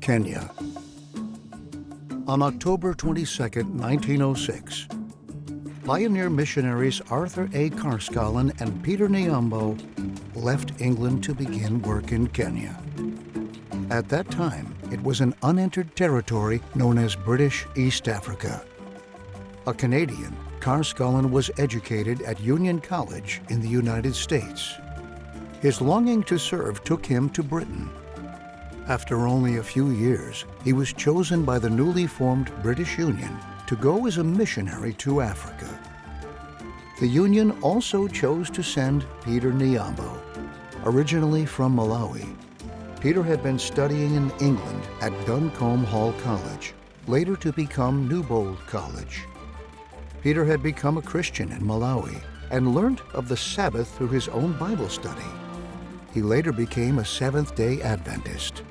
Kenya. On October 22, 1906, pioneer missionaries Arthur A. Carscallen and Peter Nyambo left England to begin work in Kenya. At that time, it was an unentered territory known as British East Africa. A Canadian, Carscallen was educated at Union College in the United States. His longing to serve took him to Britain. After only a few years, he was chosen by the newly formed British Union to go as a missionary to Africa. The Union also chose to send Peter Nyambo, originally from Malawi. Peter had been studying in England at Duncombe Hall College, later to become Newbold College. Peter had become a Christian in Malawi and learned of the Sabbath through his own Bible study. He later became a Seventh-day Adventist.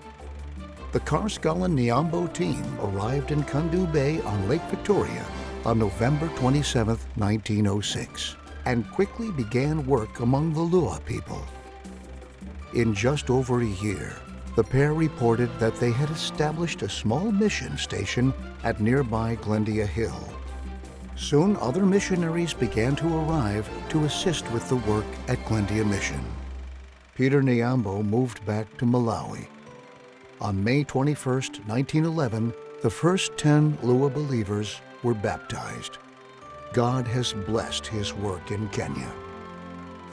The Carscallen-Nyambo team arrived in Kundu Bay on Lake Victoria on November 27, 1906, and quickly began work among the Lua people. In just over a year, the pair reported that they had established a small mission station at nearby Glendia Hill. Soon other missionaries began to arrive to assist with the work at Glendia Mission. Peter Nyambo moved back to Malawi. On May 21, 1911, the first 10 Lua believers were baptized. God has blessed his work in Kenya.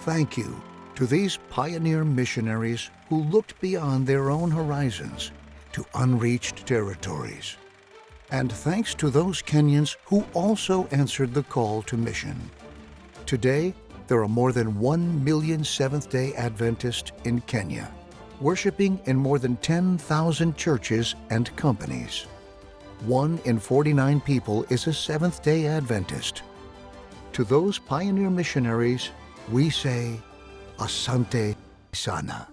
Thank you to these pioneer missionaries who looked beyond their own horizons to unreached territories. And thanks to those Kenyans who also answered the call to mission. Today, there are more than 1 million Seventh-day Adventists in Kenya, worshiping in more than 10,000 churches and companies. 1 in 49 people is a Seventh-day Adventist. To those pioneer missionaries, we say, Asante Sana.